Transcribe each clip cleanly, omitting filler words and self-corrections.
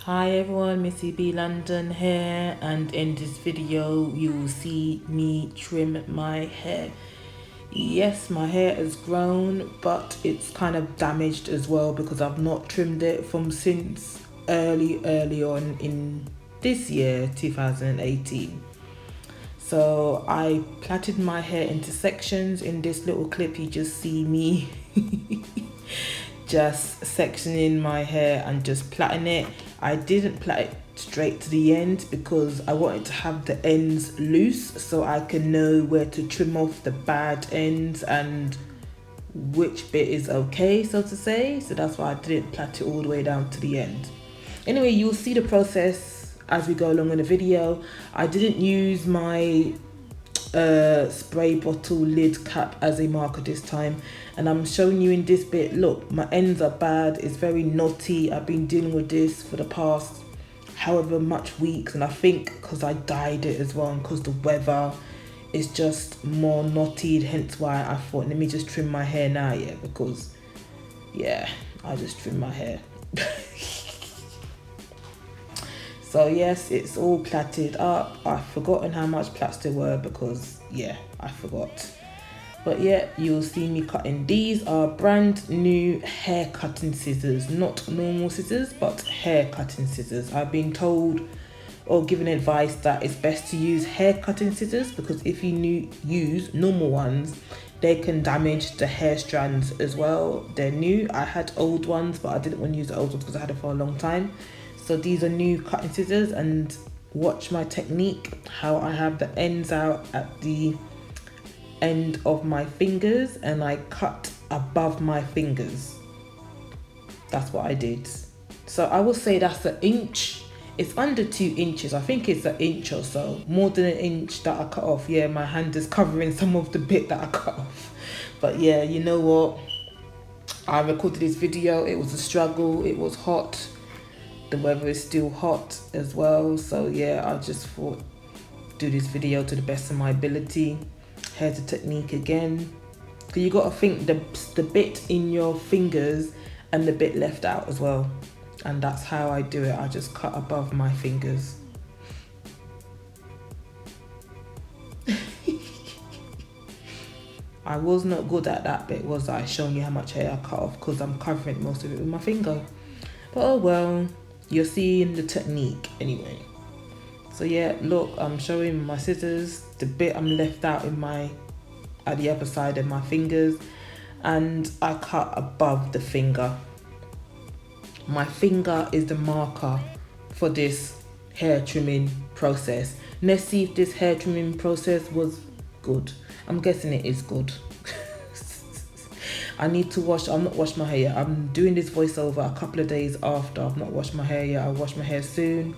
Hi everyone, Missybeelondon here, and in this video you will see me trim my hair. Yes, my hair has grown, but it's kind of damaged as well because I've not trimmed it from since early on in this year, 2018. So I plaited my hair into sections. In this little clip you just see me just sectioning my hair and just plaiting it. I didn't plait it straight to the end because I wanted to have the ends loose so I can know where to trim off the bad ends and which bit is okay, so to say. So that's why I didn't plait it all the way down to the end. Anyway, you'll see the process as we go along in the video. I didn't use my spray bottle lid cap as a marker this time, and I'm showing you in this bit. Look, my ends are bad, it's very knotty. I've been dealing with this for the past however much weeks, and I think because I dyed it as well and because the weather is just more knotty, hence why I thought let me just trim my hair now. Yeah, because yeah, I just trim my hair. So yes, it's all plaited up. I've forgotten how much plaits there were because yeah, I forgot. But yeah, you'll see me cutting. These are brand new hair cutting scissors, not normal scissors, but hair cutting scissors. I've been told or given advice that it's best to use hair cutting scissors because if you use normal ones, they can damage the hair strands as well. They're new. I had old ones, but I didn't want to use the old ones because I had it for a long time. So these are new cutting scissors, and watch my technique, how I have the ends out at the end of my fingers and I cut above my fingers. That's what I did. So I will say that's an inch. It's under 2 inches. I think it's an inch or so, more than an inch that I cut off. Yeah, my hand is covering some of the bit that I cut off. But yeah, you know what? I recorded this video. It was a struggle. It was hot. The weather is still hot as well, so yeah, I just thought do this video to the best of my ability. Here's the technique again, because you got to think the bit in your fingers and the bit left out as well, and that's how I do it. I just cut above my fingers. I was not good at that bit, was I? Showing you how much hair I cut off because I'm covering most of it with my finger, but oh well. You're seeing the technique anyway. So yeah, look, I'm showing my scissors, the bit I'm left out at the upper side of my fingers, and I cut above the finger. My finger is the marker for this hair trimming process. Let's see if this hair trimming process was good. I'm guessing it is good. I need to wash. I've not washed my hair yet. I'm doing this voiceover a couple of days after I've not washed my hair yet. I'll wash my hair soon.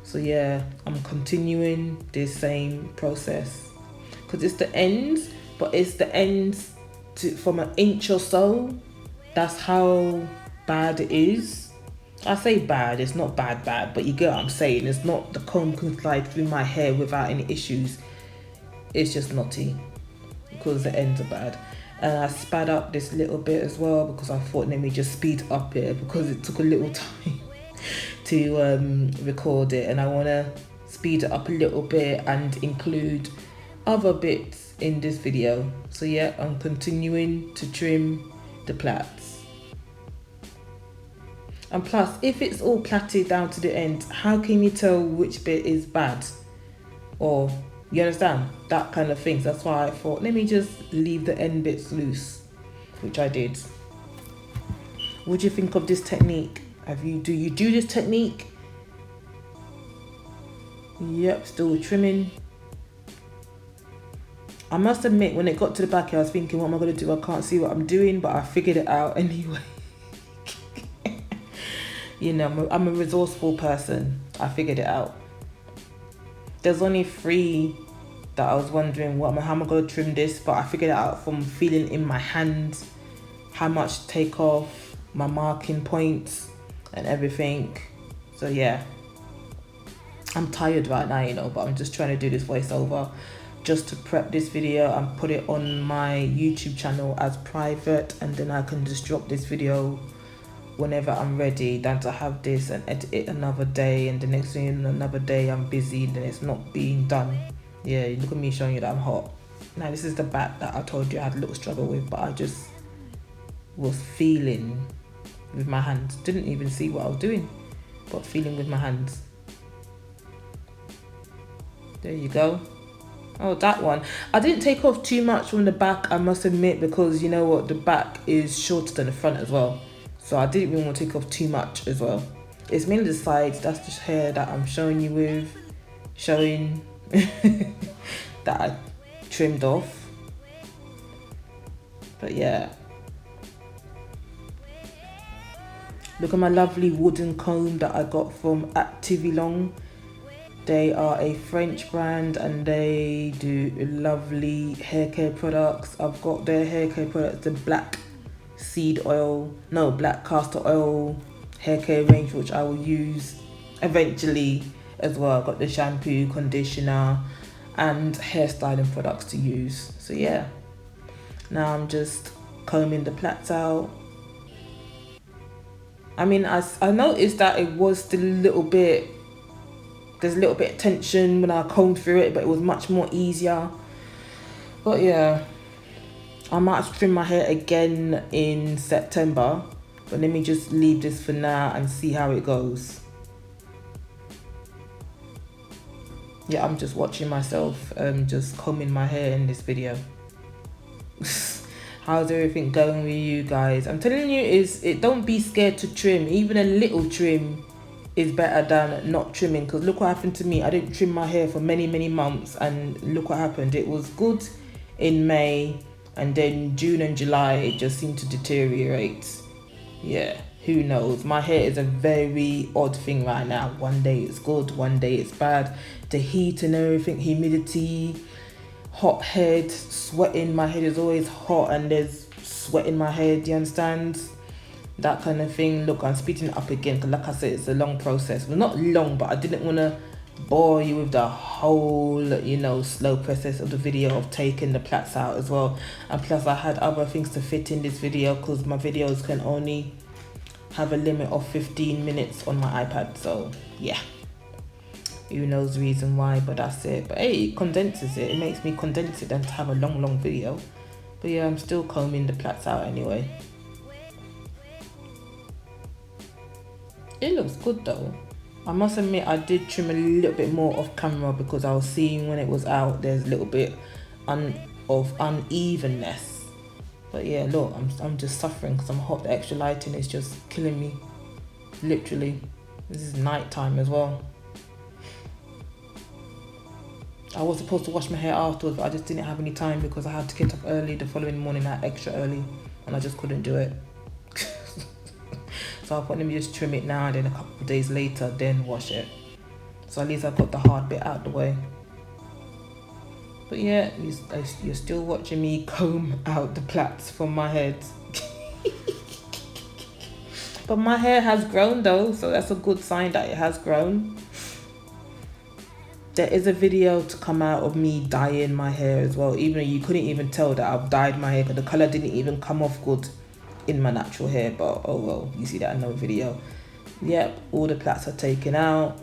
So yeah, I'm continuing this same process because it's the ends, but it's the ends from an inch or so. That's how bad it is. I say bad, it's not bad, but you get what I'm saying. It's not the comb can slide through my hair without any issues. It's just knotty because the ends are bad. And I sped up this little bit as well because I thought let me just speed up it because it took a little time to record it, and I want to speed it up a little bit and include other bits in this video. So yeah, I'm continuing to trim the plaits. And plus, if it's all plaited down to the end, how can you tell which bit is bad? Or you understand? That kind of thing. That's why I thought, let me just leave the end bits loose, which I did. What do you think of this technique? Do you do this technique? Yep, still trimming. I must admit, when it got to the back, I was thinking, what am I going to do? I can't see what I'm doing, but I figured it out anyway. You know, I'm a resourceful person. I figured it out. There's only 3 that I was wondering how am I going to trim this, but I figured it out from feeling in my hands how much to take off, my marking points and everything. So yeah, I'm tired right now, you know, but I'm just trying to do this voiceover just to prep this video and put it on my YouTube channel as private, and then I can just drop this video whenever I'm ready than to have this and edit it another day, and the next thing another day I'm busy, then it's not being done. Yeah, look at me showing you that I'm hot. Now this is the back that I told you I had a little struggle with, but I just was feeling with my hands. Didn't even see what I was doing, but feeling with my hands. There you go. Oh, that one. I didn't take off too much from the back, I must admit, because you know what, the back is shorter than the front as well. So I didn't even want to take off too much as well. It's mainly the sides. That's just hair that I'm showing you with. Showing that I trimmed off. But yeah. Look at my lovely wooden comb that I got from Missybeelondon. They are a French brand and they do lovely hair care products. I've got their hair care products, the black castor oil hair care range, which I will use eventually as well. I've got the shampoo, conditioner and hairstyling products to use. So yeah, now I'm just combing the plaits out. I mean, I noticed that it was still a little bit, there's a little bit of tension when I combed through it, but it was much more easier. But yeah, I might trim my hair again in September, but let me just leave this for now and see how it goes. Yeah, I'm just watching myself just combing my hair in this video. How's everything going with you guys? I'm telling you, don't be scared to trim. Even a little trim is better than not trimming, because look what happened to me. I didn't trim my hair for many months, and look what happened. It was good in May, and then June and July it just seemed to deteriorate. Yeah, who knows? My hair is a very odd thing right now. One day it's good, one day it's bad. The heat and everything, humidity, hot head, sweating. My head is always hot and there's sweat in my head, you understand? That kind of thing. Look, I'm speeding it up again because like I said, it's a long process. Well, not long, but I didn't want to bore you with the whole, you know, slow process of the video of taking the plaits out as well. And plus I had other things to fit in this video because my videos can only have a limit of 15 minutes on my iPad. So yeah, who knows the reason why, but that's it. But hey, it condenses it. It makes me condense it and to have a long video. But yeah, I'm still combing the plaits out anyway. It looks good though. I must admit I did trim a little bit more off camera because I was seeing when it was out there's a little bit of unevenness. But yeah, look, I'm just suffering because I'm hot. The extra lighting is just killing me. Literally. This is night time as well. I was supposed to wash my hair afterwards, but I just didn't have any time because I had to get up early the following morning, extra early, and I just couldn't do it. So I thought, let me just trim it now and then a couple of days later, then wash it. So at least I got the hard bit out of the way. But yeah, you're still watching me comb out the plaits from my head. But my hair has grown though, so that's a good sign that it has grown. There is a video to come out of me dyeing my hair as well, even though you couldn't even tell that I've dyed my hair because the colour didn't even come off good in my natural hair. But oh well, you see that in another video. Yep, all the plaits are taken out.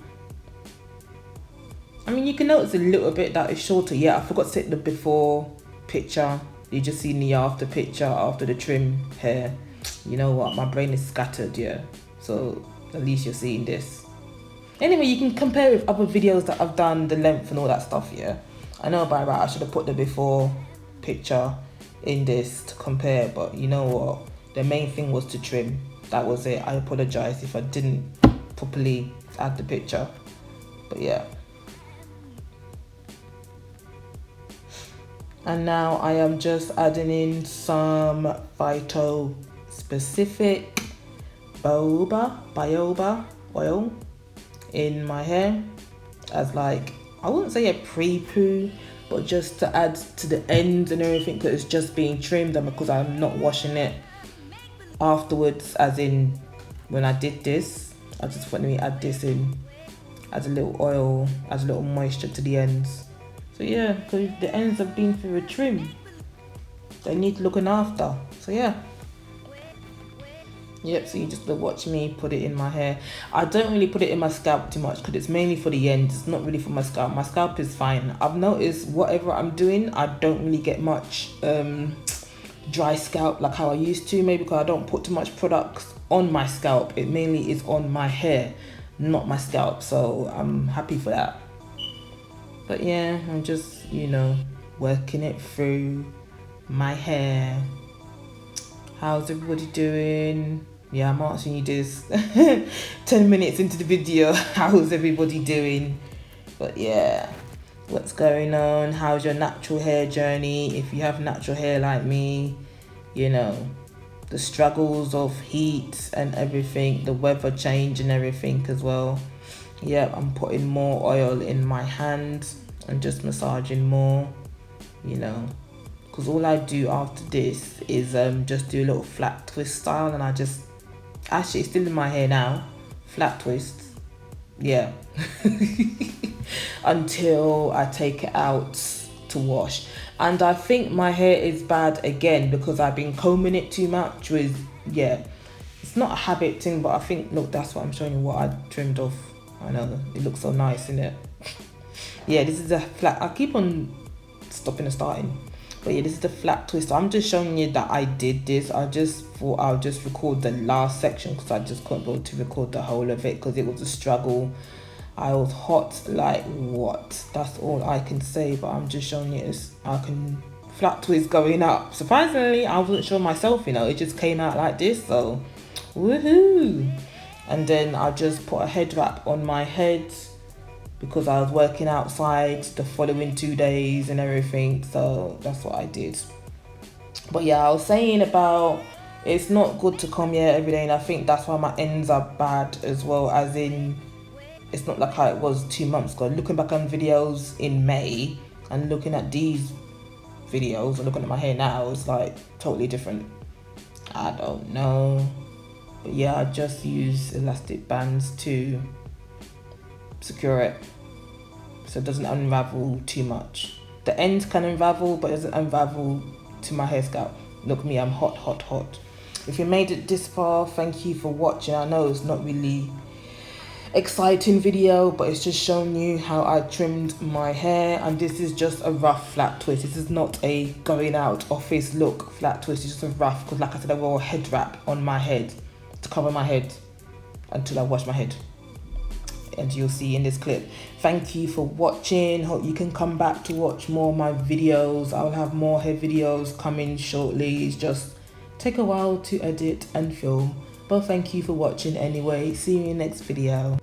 I mean, you can notice a little bit that it's shorter. Yeah, I forgot to take the before picture. You just seen the after picture after the trim hair. You know what, my brain is scattered, yeah. So at least you're seeing this. Anyway, you can compare with other videos that I've done, the length and all that stuff, yeah. I know by right, I should have put the before picture in this to compare, but you know what? The main thing was to trim. That was it. I apologize if I didn't properly add the picture. But yeah. And now I am just adding in some phyto specific baobab oil in my hair as like, I wouldn't say a pre-poo, but just to add to the ends and everything because it's just being trimmed and because I'm not washing it afterwards, as in when I did this. I just thought, let me add this in as a little oil, as a little moisture to the ends. So yeah, because the ends have been through a trim, they need looking after. So yeah, Yep, so you just gonna watch me put it in my hair. I don't really put it in my scalp too much because it's mainly for the end. It's not really for my scalp. My scalp is fine. I've noticed whatever I'm doing, I don't really get much dry scalp like how I used to. Maybe because I don't put too much products on my scalp. It mainly is on my hair, not my scalp. So I'm happy for that. But yeah, I'm just, you know, working it through my hair. How's everybody doing? Yeah, I'm asking you this 10 minutes into the video. How's everybody doing? But yeah, what's going on? How's your natural hair journey? If you have natural hair like me, you know, the struggles of heat and everything, the weather change and everything as well. Yeah, I'm putting more oil in my hands and just massaging more, you know, because all I do after this is just do a little flat twist style, and I just, actually it's still in my hair now, flat twists, yeah, until I take it out to wash. And I think my hair is bad again because I've been combing it too much with, yeah, it's not a habit thing, but I think, look, that's what I'm showing you, what I trimmed off. I know, it looks so nice, isn't it? Yeah, this is a flat, I keep on stopping and starting. But yeah, this is the flat twist. I'm just showing you that I did this. I just thought I'll just record the last section because I just couldn't be able to record the whole of it because it was a struggle. I was hot like what? That's all I can say. But I'm just showing you this. I can flat twist going up. Surprisingly, I wasn't sure myself, you know. It just came out like this. So, woohoo. And then I just put a head wrap on my head, because I was working outside the following 2 days and everything, so that's what I did. But yeah, I was saying about it's not good to comb your hair every day, and I think that's why my ends are bad as well, as in it's not like how it was 2 months ago. Looking back on videos in May and looking at these videos and looking at my hair now, it's like totally different. I don't know, but yeah, I just use elastic bands to secure it so it doesn't unravel too much. The ends can unravel, but it doesn't unravel to my hair scalp. Look me, I'm hot, hot, hot. If you made it this far, thank you for watching. I know it's not really exciting video, but it's just showing you how I trimmed my hair, and this is just a rough flat twist. This is not a going out office look flat twist. It's just a rough, because like I said, I wore a head wrap on my head to cover my head until I wash my head, and you'll see in this clip. Thank you for watching. Hope you can come back to watch more of my videos. I'll have more hair videos coming shortly. It's just take a while to edit and film, but thank you for watching anyway. See you in the next video.